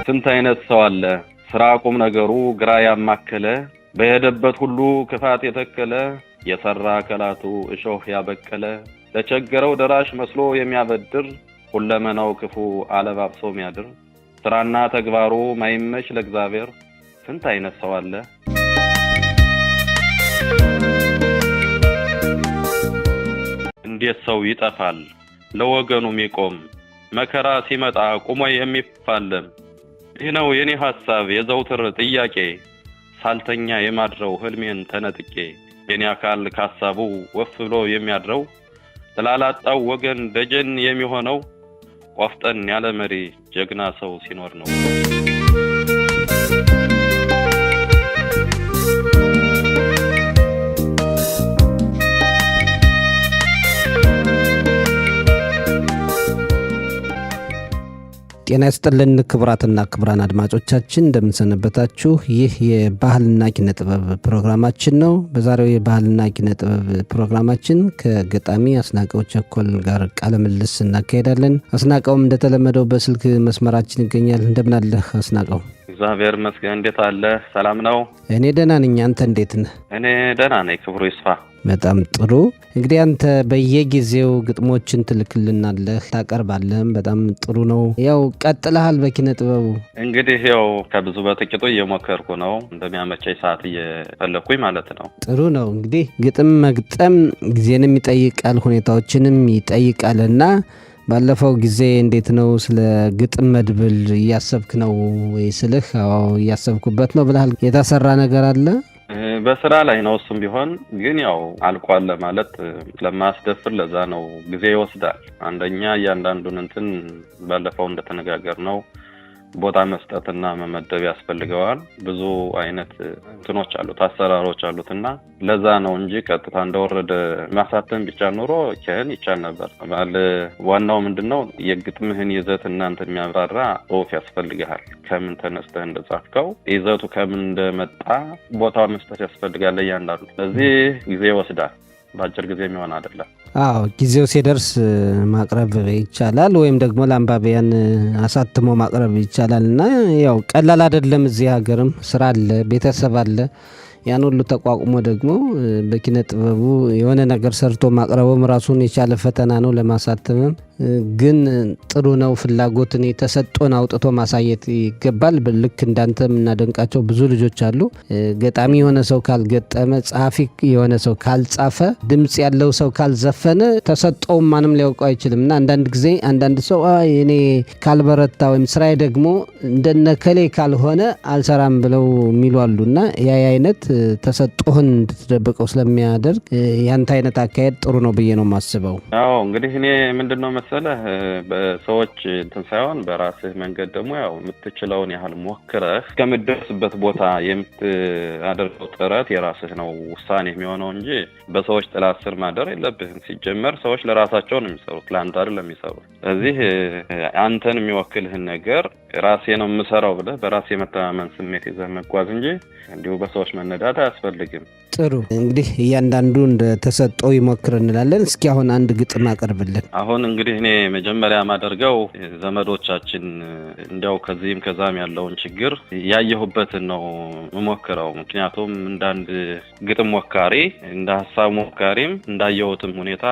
ስንት አይነት ሰው አለ ስራ ቁም ነገሩ ግራ ያማከለ በሄደበት ሁሉ ክፋት የተከለ የሰራ ከላቱ እሾህ ያበቀለ ለቸገረው ደራሽ መስሎ የሚያበድር ሁለመናው ክፉ አለባብሶ የሚያድር ስራና ተግባሩ ማይመች ለእግዚአብሔር ስንት አይነት ሰው አለ። እንዴት ሰው ይጠፋል ለወገኑ የሚቆም መከራ ሲመጣ ቆሞ የሚፋለም። ይህ ነው የኔ ሐሳብ የዘውትር ጥያቄ ሳልተኛ የማድረው ህልሜን ተነጥቄ የኔ አካል ካሳቡ ወፍ ብሎ የሚያድረው ተላላጣው ወገን ደጀን የሚሆነው ቆፍጠን ያለ መሪ ጀግና ሰው ሲኖር ነው። ጤና ይስጥልን ክቡራትና ክቡራን አድማጮቻችን እንደምንሰነበታችሁ። ይህ የባህልና ኪነ ጥበብ ፕሮግራማችን ነው። በዛሬው የባህልና ኪነ ጥበብ ፕሮግራማችን ከገጣሚ አስናቀው ቸኮል ጋር ቃለ ምልልስ እናካሄዳለን። አስናቀውም እንደተለመደው በስልክ መስመራችን ይገኛል። እንደምን አለህ አስናቀው? እግዚአብሔር ይመስገን። እንዴት አለ? ሰላም ነው? እኔ ደህና ነኝ። አንተ እንዴት ነህ? እኔ ደህና ነኝ። ክብሩ ይስፋ። በጣም ጥሩ። እንግዲህ አንተ በየጊዜው ግጥሞችን ትልክልናለህ ታቀርባለህም፣ በጣም ጥሩ ነው። ያው ቀጥለሃል በኪነ ጥበቡ። እንግዲህ ያው ከብዙ በጥቂቱ እየሞከርኩ ነው፣ እንደሚያመቸኝ ሰዓት እየፈለኩኝ ማለት ነው። ጥሩ ነው። እንግዲህ ግጥም መግጠም ጊዜንም ይጠይቃል፣ ሁኔታዎችንም ይጠይቃልና ባለፈው ጊዜ እንዴት ነው ስለ ግጥም መድብል እያሰብክ ነው ወይ ስልህ እያሰብኩበት ነው ብለሃል። የታሰራ ነገር አለ? በስራ ላይ ነው። እሱም ቢሆን ግን ያው አልቋል ማለት ለማስደፍር ለዛ ነው ጊዜ ይወስዳል። አንደኛ እያንዳንዱን እንትን ባለፈው እንደተነጋገር ነው ቦታ መስጠትና መመደብ ያስፈልገዋል። ብዙ አይነት እንትኖች አሉት አሰራሮች አሉትና ለዛ ነው እንጂ ቀጥታ እንደወረደ ማሳተም ብቻ ኖሮ ከን ይቻል ነበር። ዋናው ምንድነው የግጥምህን ይዘት እናንተ የሚያብራራ ጽሁፍ ያስፈልጋል። ከምን ተነስተህ እንደጻፍከው ይዘቱ ከምን እንደመጣ ቦታው መስጠት ያስፈልጋል እያንዳንዱ። ስለዚህ ጊዜ ይወስዳል። በአጭር ጊዜ የሚሆን አይደለም። አዎ ጊዜው ሲደርስ ማቅረብ ይቻላል፣ ወይም ደግሞ ለአንባቢያን አሳትሞ ማቅረብ ይቻላል እና ያው ቀላል አይደለም። እዚህ ሀገርም ስራ አለ፣ ቤተሰብ አለ። ያን ሁሉ ተቋቁሞ ደግሞ በኪነ ጥበቡ የሆነ ነገር ሰርቶ ማቅረብም ራሱን የቻለ ፈተና ነው። ለማሳተምም ግን ጥሩ ነው። ፍላጎትን የተሰጠውን አውጥቶ ማሳየት ይገባል። ልክ እንዳንተ የምናደንቃቸው ብዙ ልጆች አሉ። ገጣሚ የሆነ ሰው ካልገጠመ፣ ጸሐፊ የሆነ ሰው ካልጻፈ፣ ድምጽ ያለው ሰው ካልዘፈነ ተሰጠውም ማንም ሊያውቀው አይችልም እና አንዳንድ ጊዜ አንዳንድ ሰው እኔ ካልበረታ ወይም ስራዬ ደግሞ እንደነከሌ ካልሆነ አልሰራም ብለው የሚሉ አሉ እና ያ አይነት ተሰጥቶህን እንድትደብቀው ስለሚያደርግ ያንተ አይነት አካሄድ ጥሩ ነው ብዬ ነው የማስበው። አዎ እንግዲህ እኔ ምንድነው መሰለህ በሰዎች እንትን ሳይሆን በራስህ መንገድ ደግሞ ያው የምትችለውን ያህል ሞክረህ እስከምትደርስበት ቦታ የምታደርገው ጥረት የራስህ ነው ውሳኔ የሚሆነው እንጂ በሰዎች ጥላ ስር ማደር የለብህም። ሲጀመር ሰዎች ለራሳቸው ነው የሚሰሩት፣ ለአንተ አይደለም የሚሰሩት። ስለዚህ አንተን የሚወክልህን ነገር ራሴ ነው የምሰራው ብለህ በራሴ የመተማመን ስሜት ይዘህ መጓዝ እንጂ እንዲሁ በሰዎች መነዳት አያስፈልግም። ጥሩ እንግዲህ እያንዳንዱ እንደተሰጠው ይሞክር እንላለን። እስኪ አሁን አንድ ግጥም አቀርብልን። አሁን እንግዲህ እኔ መጀመሪያ ማደርገው ዘመዶቻችን እንዲያው ከዚህም ከዛም ያለውን ችግር ያየሁበትን ነው የምሞክረው። ምክንያቱም እንዳንድ ግጥም ሞካሪ እንደ ሀሳብ ሞካሪም እንዳየሁትም ሁኔታ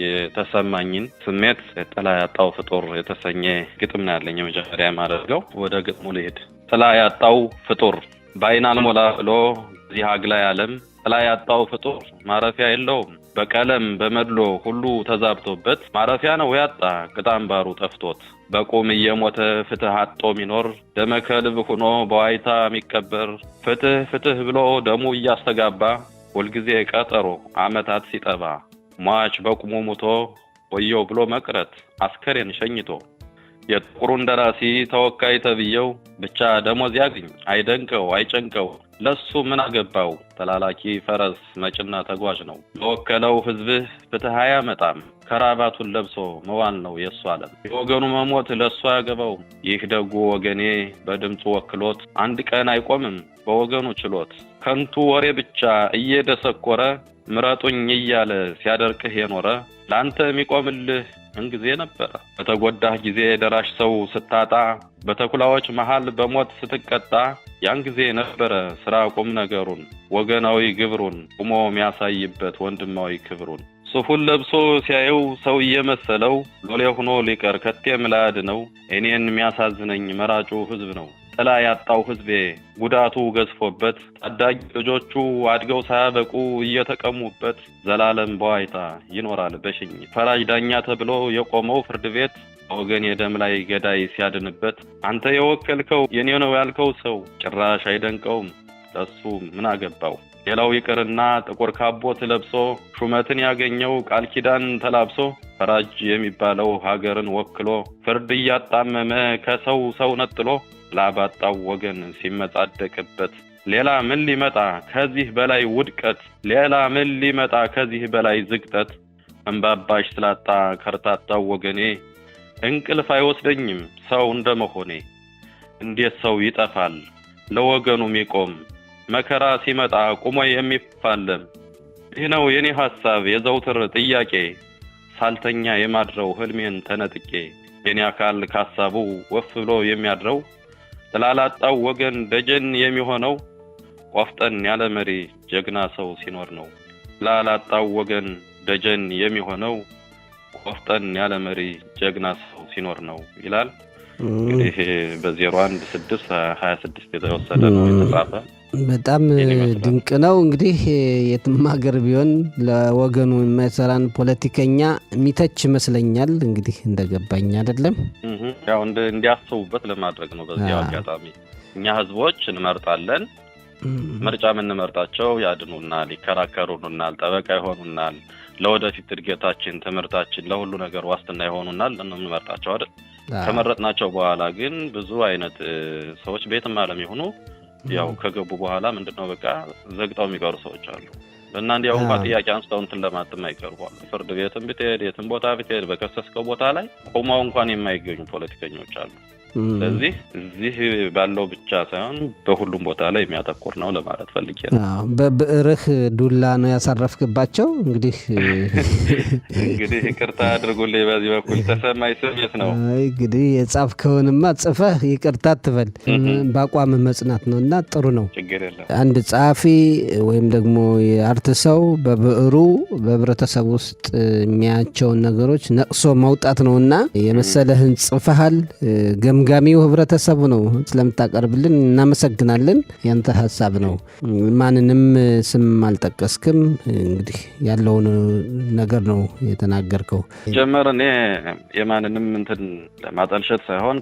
የተሰማኝን ስሜት ጥላ ያጣው ፍጡር የተሰኘ ግጥም ነው ያለኝ። መጀመሪያ ማደርገው ወደ ግጥሙ ልሄድ። ጥላ ያጣው ፍጡር በአይን አልሞላ ብሎ እዚህ አግላይ ዓለም ጥላ ያጣው ፍጡር ማረፊያ የለውም። በቀለም በመድሎ ሁሉ ተዛብቶበት ማረፊያ ነው ያጣ ቅጣምባሩ ጠፍቶት። በቁም እየሞተ ፍትህ አጥቶ ሚኖር ደመከልብ ሆኖ በዋይታ የሚቀበር ፍትህ ፍትህ ብሎ ደሙ እያስተጋባ ሁልጊዜ ቀጠሮ አመታት ሲጠባ ሟች በቁሙ ሙቶ ወየው ብሎ መቅረት አስከሬን ሸኝቶ የጥቁሩን ደራሲ ተወካይ ተብየው ብቻ ደሞዝ ያግኝ አይደንቀው አይጨንቀው ለሱ ምን አገባው ተላላኪ ፈረስ መጭና ተጓዥ ነው። ለወከለው ህዝብህ ፍትህ አያመጣም ከራባቱን ለብሶ መዋል ነው የሱ ዓለም። የወገኑ መሞት ለሱ ያገባው ይህ ደጉ ወገኔ በድምፁ ወክሎት አንድ ቀን አይቆምም በወገኑ ችሎት። ከንቱ ወሬ ብቻ እየደሰኮረ ምረጡኝ እያለ ሲያደርቅህ የኖረ ላንተ የሚቆምልህ እንግዜ ነበር። በተጎዳህ ጊዜ ደራሽ ሰው ስታጣ በተኩላዎች መሃል በሞት ስትቀጣ ያን ጊዜ ነበረ ስራ ቁም ነገሩን ወገናዊ ግብሩን ቆሞ የሚያሳይበት ወንድማዊ ክብሩን ሱፉን ለብሶ ሲያየው ሰው እየመሰለው ሎሌ ሆኖ ሊቀር ከቴም ላድ ነው እኔን የሚያሳዝነኝ መራጩ ህዝብ ነው ጥላ ያጣው ህዝቤ ጉዳቱ ገዝፎበት ታዳጊ ልጆቹ አድገው ሳያበቁ እየተቀሙበት ዘላለም በዋይታ ይኖራል በሽኝ ፈራጅ ዳኛ ተብሎ የቆመው ፍርድ ቤት ወገን የደም ላይ ገዳይ ሲያድንበት አንተ የወከልከው የኔ ነው ያልከው ሰው ጭራሽ አይደንቀውም ለሱ ምን አገባው ሌላው ይቅርና ጥቁር ካቦት ለብሶ ሹመትን ያገኘው ቃል ኪዳን ተላብሶ ፈራጅ የሚባለው ሀገርን ወክሎ ፍርድ ያጣመመ ከሰው ሰው ነጥሎ ላባጣው ወገን ሲመጻደቅበት ሌላ ምን ሊመጣ ከዚህ በላይ ውድቀት ሌላ ምን ሊመጣ ከዚህ በላይ ዝቅጠት እንባባሽ ስላጣ ከርታታው ወገኔ እንቅልፍ አይወስደኝም ሰው እንደመሆኔ እንዴት ሰው ይጠፋል ለወገኑ የሚቆም መከራ ሲመጣ ቆሞ የሚፋለም ይህ ነው የኔ ሐሳብ የዘውትር ጥያቄ ሳልተኛ የማድረው ህልሜን ተነጥቄ የኔ አካል ካሳቡ ወፍ ብሎ የሚያድረው ተላላጣው ወገን ደጀን የሚሆነው ቆፍጠን ያለ መሪ ጀግና ሰው ሲኖር ነው ተላላጣው ወገን ደጀን የሚሆነው ቆፍጠን ያለ መሪ ጀግና ሰው ሲኖር ነው ይላል እንግዲህ በ01/6/26 የተወሰደ ነው የተጻፈ በጣም ድንቅ ነው እንግዲህ የትም ሀገር ቢሆን ለወገኑ የማይሰራን ፖለቲከኛ የሚተች ይመስለኛል እንግዲህ እንደገባኝ አይደለም ያው እንዲያስቡበት ለማድረግ ነው በዚህ አጋጣሚ እኛ ህዝቦች እንመርጣለን ምርጫ የምንመርጣቸው ያድኑናል ይከራከሩናል ጠበቃ ይሆኑናል ለወደፊት እድገታችን ትምርታችን ለሁሉ ነገር ዋስትና ይሆኑናል እንመርጣቸው አይደል ከመረጥናቸው በኋላ ግን ብዙ አይነት ሰዎች ቤትም ዓለም ይሆኑ ያው ከገቡ በኋላ ምንድነው በቃ ዘግጣው የሚቀሩ ሰዎች አሉ እና እንዲያው እንኳን ጥያቄ አንስተው እንትን ለማጥም አይቀርቧል ፍርድ ቤትም ብትሄድ የትም ቦታ ብትሄድ በከሰስከው ቦታ ላይ ቆመው እንኳን የማይገኙ ፖለቲከኞች አሉ ስለዚህ እዚህ ባለው ብቻ ሳይሆን በሁሉም ቦታ ላይ የሚያተኩር ነው ለማለት ፈልጌ ነው በብዕርህ ዱላ ነው ያሳረፍክባቸው እንግዲህ ይቅርታ አድርጉልኝ በዚህ በኩል ተሰማይ ስሜት ነው እንግዲህ የጻፍከውንማ ጽፈህ ይቅርታ አትበል በአቋም መጽናት ነውና ጥሩ ነው ችግር የለም አንድ ጸሐፊ ወይም ደግሞ የአርት ሰው በብዕሩ በህብረተሰብ ውስጥ የሚያያቸውን ነገሮች ነቅሶ ማውጣት ነውና የመሰለህን ጽፈሃል ገምጋሚው ህብረተሰቡ ነው ስለምታቀርብልን እናመሰግናለን ያንተ ሐሳብ ነው ማንንም ስም አልጠቀስክም እንግዲህ ያለውን ነገር ነው የተናገርከው ጀመር እኔ የማንንም እንትን ለማጠልሸት ሳይሆን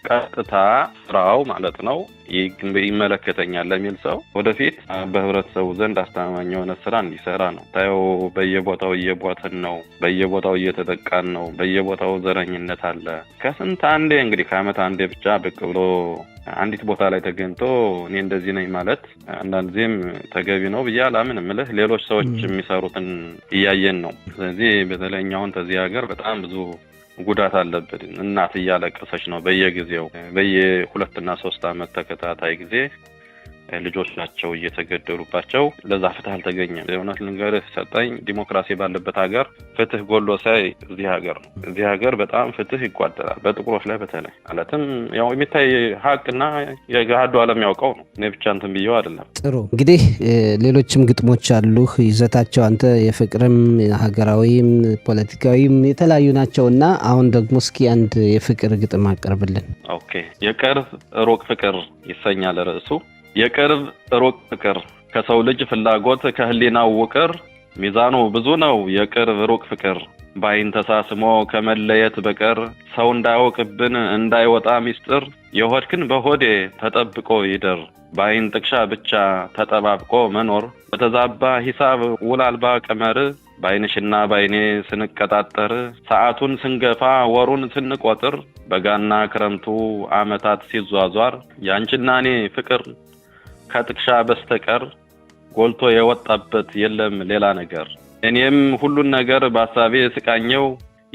ቀጥታ ስራው ማለት ነው ይመለከተኛል ለሚል ሰው ወደፊት በህብረተሰቡ ዘንድ አስተማማኝ የሆነ ስራ እንዲሰራ ነው ታየው በየቦታው እየቦተን ነው በየቦታው እየተጠቃን ነው በየቦታው ዘረኝነት አለ ከስንት አንዴ እንግዲህ ከአመት አንዴ ብቻ ብቅ ብሎ አንዲት ቦታ ላይ ተገኝቶ እኔ እንደዚህ ነኝ ማለት አንዳንዴም ተገቢ ነው ብያለምን ምልህ ሌሎች ሰዎች የሚሰሩትን እያየን ነው ስለዚህ በተለኛውን ተዚህ ሀገር በጣም ብዙ ጉዳት አለበት እናት እያለቀሰች ነው በየጊዜው በየ2 እና 3 አመት ተከታታይ ጊዜ ልጆቻቸው እየተገደሉባቸው ለዛ ፍትህ አልተገኘም የሆነት ልንገርህ ሰጣኝ ዲሞክራሲ ባለበት ሀገር ፍትህ ጎሎ ሳይ እዚህ ሀገር በጣም ፍትህ ይጓደላል በጥቁሮች ላይ በተለይ ማለትም ያው የሚታይ ሀቅና የጋዱ ዓለም ያውቀው ነው እኔ ብቻ እንትን ብየው አይደለም ጥሩ እንግዲህ ሌሎችም ግጥሞች አሉ ይዘታቸው አንተ የፍቅርም ሀገራዊም ፖለቲካዊም የተለያዩ ናቸውና አሁን ደግሞ እስኪ አንድ የፍቅር ግጥም አቀርብልን ኦኬ የቅርብ ሩቅ ፍቅር ይሰኛል ርዕሱ የቅርብ ሩቅ ፍቅር ከሰው ልጅ ፍላጎት ከህሊናው ውቅር ሚዛኑ ብዙ ነው የቅርብ ሩቅ ፍቅር ባይን ተሳስሞ ከመለየት በቀር ሰው እንዳይወቅብን እንዳይወጣ ሚስጥር የሆድክን በሆዴ ተጠብቆ ይደር ባይን ጥቅሻ ብቻ ተጠባብቆ መኖር በተዛባ ሂሳብ ውላልባ ቀመር ባይንሽና ባይኔ ስንቀጣጠር ሰዓቱን ስንገፋ ወሩን ስንቆጥር በጋና ክረምቱ አመታት ሲዟዟር ያንቺና እኔ ፍቅር ከጥቅሻ በስተቀር ጎልቶ የወጣበት የለም ሌላ ነገር እኔም ሁሉን ነገር በሐሳቤ ስቃኘው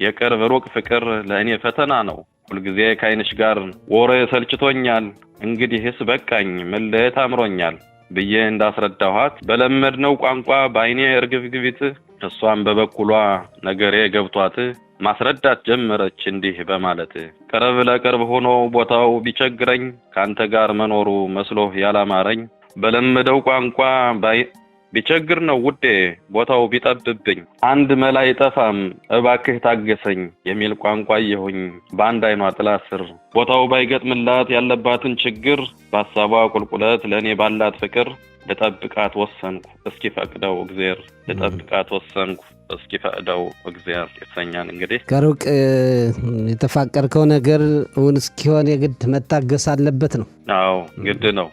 የቅርብ ሩቅ ፍቅር ለእኔ ፈተና ነው ሁልጊዜ ከአይንሽ ጋር ወሬ ሰልችቶኛል እንግዲህስ በቃኝ መለየት አምሮኛል ብዬ እንዳስረዳኋት በለመድነው ቋንቋ ባይኔ እርግብግቢት እሷም በበኩሏ ነገሬ ገብቷት ማስረዳት ጀመረች እንዲህ በማለት ቅርብ ለቅርብ ሆኖ ቦታው ቢቸግረኝ ካንተ ጋር መኖሩ መስሎህ ያላማረኝ በለመደው ቋንቋ ቢቸግር ነው ውዴ ቦታው ቢጠብብኝ አንድ መላ አይጠፋም እባክህ ታገሰኝ የሚል ቋንቋ ይሁኝ በአንድ አይኗ ጥላ ስር ቦታው ባይገጥምላት ያለባትን ችግር በሐሳቧ ቁልቁለት ለኔ ባላት ፍቅር ለጠብቃት ወሰንኩ እስኪፈቅደው እግዚአብሔር ለጠብቃት ወሰንኩ እስኪፈቅደው እግዚአብሔር ይሰኛል። እንግዲህ ከሩቅ የተፋቀርከው ነገር እውን እስኪሆን የግድ መታገስ አለበት ነው። አዎ ግድ ነው።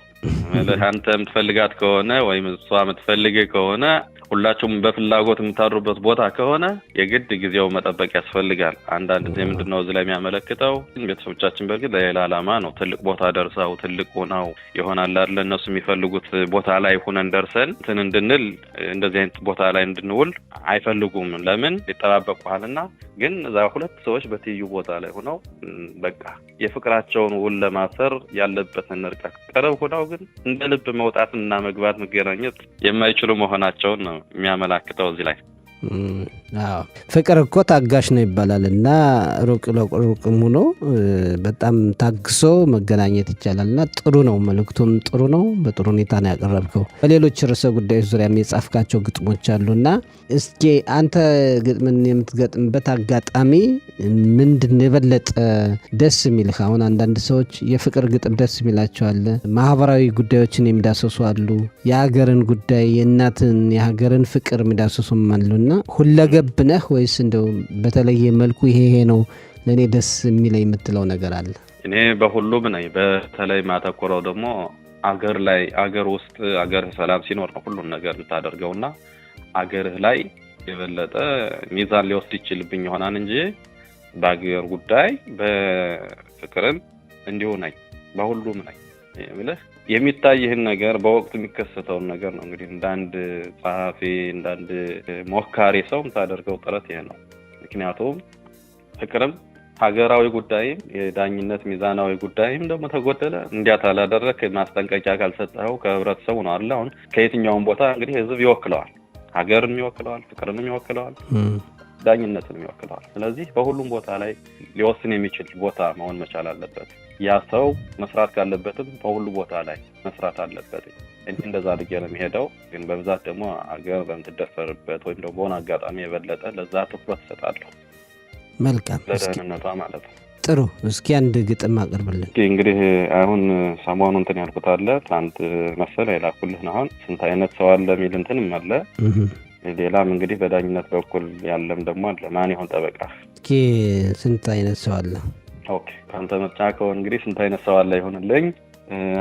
አንተ የምትፈልጋት ከሆነ ወይም እሷ የምትፈልግ ከሆነ ሁላችሁም በፍላጎት የምታድሩበት ቦታ ከሆነ የግድ ጊዜው መጠበቅ ያስፈልጋል። አንዳንድ ጊዜ ምንድነው እዚህ ላይ የሚያመለክተው ቤተሰቦቻችን በርግጥ ለሌላ ዓላማ ነው ትልቅ ቦታ ደርሰው ትልቅ ሆነው ይሆናል አይደል እነሱ የሚፈልጉት ቦታ ላይ ሆነን ደርሰን እንትን እንድንል እንደዚህ አይነት ቦታ ላይ እንድንውል አይፈልጉም። ለምን ይጠባበቁሃልና። ግን እዛ ሁለት ሰዎች በትይዩ ቦታ ላይ ሆነው በቃ የፍቅራቸውን ውል ለማሰር ያለበትን ርቀት ቀረብ ሆነው ግን እንደ ልብ መውጣትና መግባት መገናኘት የማይችሉ መሆናቸውን ነው የሚያመላክተው እዚህ ላይ። አዎ ፍቅር እኮ ታጋሽ ነው ይባላል እና ሩቅ ለሩቅም ሆኖ በጣም ታግሶ መገናኘት ይቻላል እና ጥሩ ነው። መልእክቱም ጥሩ ነው። በጥሩ ሁኔታ ነው ያቀረብከው። በሌሎች ርዕሰ ጉዳዮች ዙሪያም የጻፍካቸው ግጥሞች አሉና እስኪ አንተ ግጥምን የምትገጥምበት አጋጣሚ ምንድን ነው የበለጠ ደስ የሚልህ? አሁን አንዳንድ ሰዎች የፍቅር ግጥም ደስ የሚላቸዋል፣ ማህበራዊ ጉዳዮችን የሚዳሰሱ አሉ፣ የሀገርን ጉዳይ የእናትን የሀገርን ፍቅር የሚዳሰሱም አሉና ሁለገብ ነህ ወይስ እንደው በተለየ መልኩ ይሄ ነው ለኔ ደስ የሚለኝ የምትለው ነገር አለ? እኔ በሁሉም ነኝ። በተለይ ማተኮረው ደግሞ አገር ላይ አገር ውስጥ አገር ሰላም ሲኖር ነው ሁሉን ነገር የምታደርገውና አገርህ ላይ የበለጠ ሚዛን ሊወስድ ይችልብኝ ይሆናል እንጂ በአገር ጉዳይ በፍቅርም እንዲሁ ነኝ። በሁሉም ነኝ ብለህ የሚታይህን ነገር በወቅቱ የሚከሰተውን ነገር ነው እንግዲህ እንዳንድ ጸሐፊ እንዳንድ ሞካሪ ሰው የምታደርገው ጥረት ይሄ ነው። ምክንያቱም ፍቅርም ሀገራዊ ጉዳይም የዳኝነት ሚዛናዊ ጉዳይም ደግሞ ተጎደለ እንዲያት አላደረክ ማስጠንቀቂያ ካልሰጠኸው ከህብረተሰቡ ነው አይደል? አሁን ከየትኛውም ቦታ እንግዲህ ህዝብ ይወክለዋል፣ ሀገርን ይወክለዋል፣ ፍቅርን ይወክለዋል፣ ዳኝነትን ይወክለዋል። ስለዚህ በሁሉም ቦታ ላይ ሊወስን የሚችል ቦታ መሆን መቻል አለበት። ያ ሰው መስራት ካለበትም በሁሉ ቦታ ላይ መስራት አለበት። እንደዛ አድርጌ ነው የሚሄደው። ግን በብዛት ደግሞ አገር በምትደፈርበት ወይም ደግሞ በሆነ አጋጣሚ የበለጠ ለዛ ትኩረት እሰጣለሁ። መልካም ለደህንነቷ ማለት ነው። ጥሩ። እስኪ አንድ ግጥም አቅርብልን። እንግዲህ አሁን ሰሞኑን እንትን ያልኩት አለ ትናንት መሰለ የላኩልህ ነው። አሁን ስንት አይነት ሰው አለ የሚል እንትንም አለ። ሌላም እንግዲህ በዳኝነት በኩል ያለም ደግሞ አለ። ማን ይሆን ጠበቃ? እስኪ ስንት አይነት ሰው አለ? ኦኬ ካንተ ምርጫ ከሆነ እንግዲህ ስንት አይነት ሰው አለ ይሆንልኝ።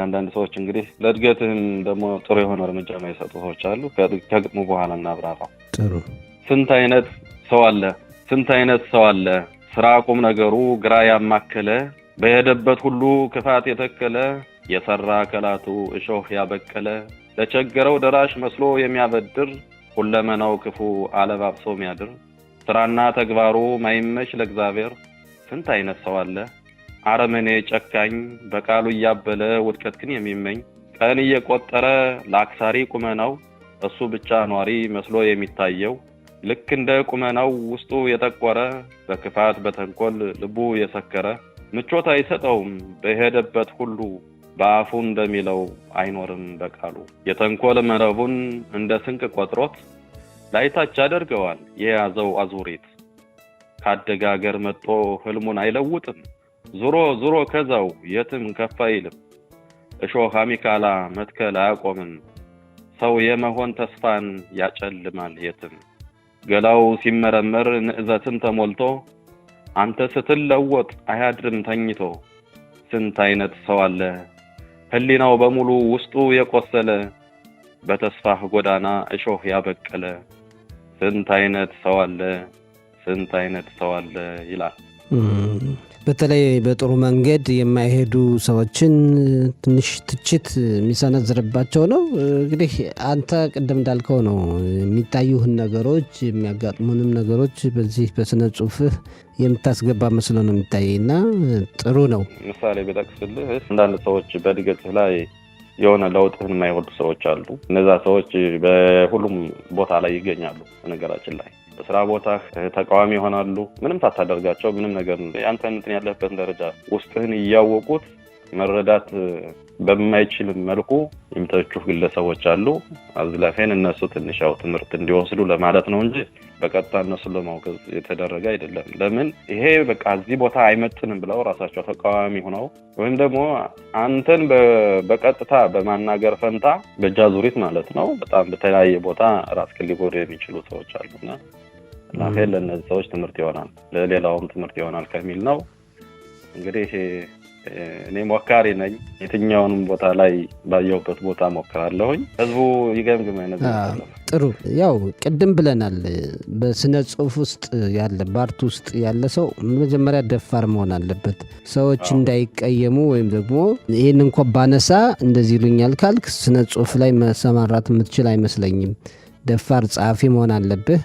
አንዳንድ ሰዎች እንግዲህ ለእድገትህም ደግሞ ጥሩ የሆነ እርምጃ የማይሰጡ ሰዎች አሉ። ከግጥሙ በኋላ እናብራራው። ጥሩ። ስንት አይነት ሰው አለ፣ ስንት አይነት ሰው አለ፣ ስራ ቁም ነገሩ ግራ ያማከለ፣ በሄደበት ሁሉ ክፋት የተከለ፣ የሰራ አካላቱ እሾህ ያበቀለ፣ ለቸገረው ደራሽ መስሎ የሚያበድር፣ ሁለመናው ክፉ አለባብሶ የሚያድር፣ ስራና ተግባሩ ማይመች ለእግዚአብሔር። ስንት አይነት ሰው አለ አረመኔ ጨካኝ፣ በቃሉ እያበለ ውድቀትን የሚመኝ፣ ቀን እየቆጠረ ለአክሳሪ ቁመናው እሱ ብቻ ኗሪ መስሎ የሚታየው፣ ልክ እንደ ቁመናው ውስጡ የጠቆረ፣ በክፋት በተንኮል ልቡ የሰከረ፣ ምቾት አይሰጠውም በሄደበት ሁሉ፣ በአፉ እንደሚለው አይኖርም በቃሉ። የተንኮል መረቡን እንደ ስንቅ ቆጥሮት ላይታች ያደርገዋል የያዘው አዙሪት። ካደገ አገር መጥቶ ህልሙን አይለውጥም፣ ዙሮ ዙሮ ከዛው የትም ከፍ አይልም። እሾህ አሚካላ መትከል አያቆምም፣ ሰው የመሆን ተስፋን ያጨልማል የትም። ገላው ሲመረመር ንዕዘትን ተሞልቶ፣ አንተ ስትለወጥ አያድርም ተኝቶ። ስንት አይነት ሰው አለ ህሊናው በሙሉ ውስጡ የቆሰለ፣ በተስፋህ ጎዳና እሾህ ያበቀለ። ስንት አይነት ሰው አለ፣ ስንት አይነት ሰው አለ ይላል። በተለይ በጥሩ መንገድ የማይሄዱ ሰዎችን ትንሽ ትችት የሚሰነዝርባቸው ነው። እንግዲህ አንተ ቅድም እንዳልከው ነው የሚታዩህን ነገሮች የሚያጋጥሙንም ነገሮች በዚህ በስነ ጽሁፍህ የምታስገባ መስሎ ነው የሚታየኝና ጥሩ ነው። ምሳሌ ብጠቅስልህ አንዳንድ ሰዎች በእድገትህ ላይ የሆነ ለውጥህን የማይወዱ ሰዎች አሉ። እነዛ ሰዎች በሁሉም ቦታ ላይ ይገኛሉ። በነገራችን ላይ በስራ ቦታ ተቃዋሚ ይሆናሉ። ምንም ታታደርጋቸው ምንም ነገር ያንተን እንትን ያለህበት ደረጃ ውስጥህን እያወቁት መረዳት በማይችል መልኩ የሚተቹ ግለሰቦች አሉ። አዝላፌን እነሱ ትንሽ ያው ትምህርት እንዲወስዱ ለማለት ነው እንጂ በቀጥታ እነሱ ለማውገዝ የተደረገ አይደለም። ለምን ይሄ በቃ እዚህ ቦታ አይመጥንም ብለው ራሳቸው ተቃዋሚ ሆነው ወይም ደግሞ አንተን በቀጥታ በማናገር ፈንታ በእጃዙሪት ማለት ነው በጣም በተለያየ ቦታ ራስህን ሊጎዱ የሚችሉ ሰዎች አሉና ላፌን ለእነዚህ ሰዎች ትምህርት ይሆናል፣ ለሌላውም ትምህርት ይሆናል ከሚል ነው። እንግዲህ እኔ ሞካሪ ነኝ። የትኛውንም ቦታ ላይ ባየሁበት ቦታ ሞክራለሁኝ። ህዝቡ ይገምግመኝ ነው። ጥሩ ያው ቅድም ብለናል። በስነ ጽሁፍ ውስጥ ያለ በአርት ውስጥ ያለ ሰው መጀመሪያ ደፋር መሆን አለበት። ሰዎች እንዳይቀየሙ ወይም ደግሞ ይህን እንኳ ባነሳ እንደዚህ ይሉኛል ካልክ ስነ ጽሁፍ ላይ መሰማራት የምትችል አይመስለኝም። ደፋር ጸሐፊ መሆን አለብህ።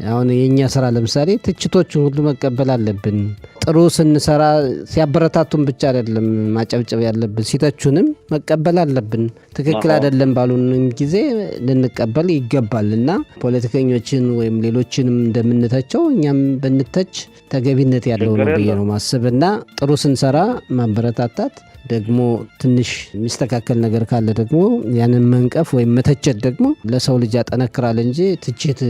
አሁን የኛ ስራ ለምሳሌ ትችቶችን ሁሉ መቀበል አለብን። ጥሩ ስንሰራ ሲያበረታቱን ብቻ አይደለም ማጨብጨብ ያለብን፣ ሲተቹንም መቀበል አለብን። ትክክል አይደለም ባሉንም ጊዜ ልንቀበል ይገባል እና ፖለቲከኞችን ወይም ሌሎችንም እንደምንተቸው እኛም ብንተች ተገቢነት ያለው ነው ብዬ ነው ማስብና ጥሩ ስንሰራ ማበረታታት፣ ደግሞ ትንሽ የሚስተካከል ነገር ካለ ደግሞ ያንን መንቀፍ ወይም መተቸት ደግሞ ለሰው ልጅ ያጠነክራል እንጂ ትችት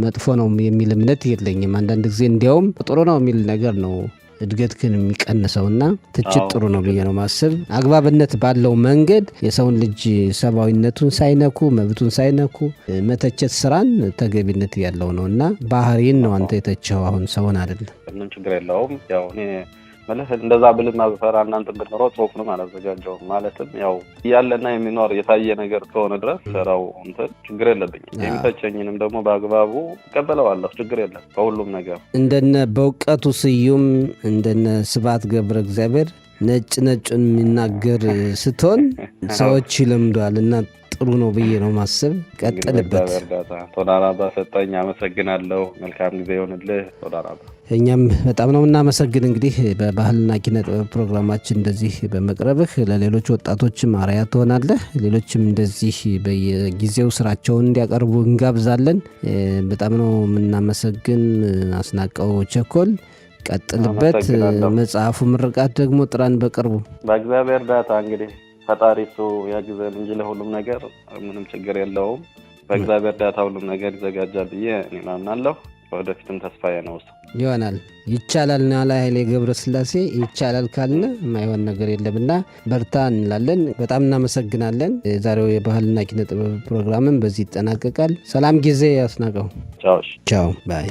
መጥፎ ነው የሚል እምነት የለኝም። አንዳንድ ጊዜ እንዲያውም ጥሩ ነው የሚል ነገር ነው እድገትህን የሚቀንሰው እና ትችት ጥሩ ነው ብዬ ነው ማስብ። አግባብነት ባለው መንገድ የሰውን ልጅ ሰብአዊነቱን ሳይነኩ መብቱን ሳይነኩ መተቸት ስራን ተገቢነት ያለው ነው እና ባህሪን ነው አንተ የተቸው አሁን ሰውን አይደለም። ምንም ችግር የለውም። ያው እኔ ማለት እንደዛ ብልም ማዘፈራ እናንተ ብትኖረው ጽሁፍንም አላዘጋጀውም። ማለትም ያው ያለና የሚኖር የታየ ነገር ከሆነ ድረስ ሰራው እንትን ችግር የለብኝም። የሚተቸኝንም ደግሞ በአግባቡ እቀበለዋለሁ። ችግር የለም በሁሉም ነገር። እንደነ በእውቀቱ ስዩም እንደነ ስብሐት ገብረ እግዚአብሔር ነጭ ነጩን የሚናገር ስትሆን ሰዎች ይለምዷል እና ጥሩ ነው ብዬ ነው ማስብ። ቀጥልበት። ቶዳራባ ሰጠኝ። አመሰግናለሁ። መልካም ጊዜ ይሆንልህ ቶዳራባ። እኛም በጣም ነው እናመሰግን። እንግዲህ በባህልና ኪነ ጥበብ ፕሮግራማችን እንደዚህ በመቅረብህ ለሌሎች ወጣቶችም አርአያ ትሆናለህ። ሌሎችም እንደዚህ በየጊዜው ስራቸውን እንዲያቀርቡ እንጋብዛለን። በጣም ነው የምናመሰግን። አስናቀው ቸኮል ቀጥልበት። መጽሐፉ ምርቃት ደግሞ ጥራን በቅርቡ በእግዚአብሔር እርዳታ እንግዲህ ፈጣሪ እሱ ያግዘን እንጂ ለሁሉም ነገር ምንም ችግር የለውም። በእግዚአብሔር እርዳታ ሁሉም ነገር ይዘጋጃል ብዬ እኔ አምናለሁ። ወደፊትም ተስፋዬ ነው እሱ ይሆናል። ይቻላል ነው ያለ ኃይሌ ገብረስላሴ። ይቻላል ካልን የማይሆን ነገር የለምና በርታ እንላለን። በጣም እናመሰግናለን። የዛሬው የባህልና ኪነ ጥበብ ፕሮግራምን በዚህ ይጠናቀቃል። ሰላም ጊዜ ያስናቀው። ቻው ቻው ባይ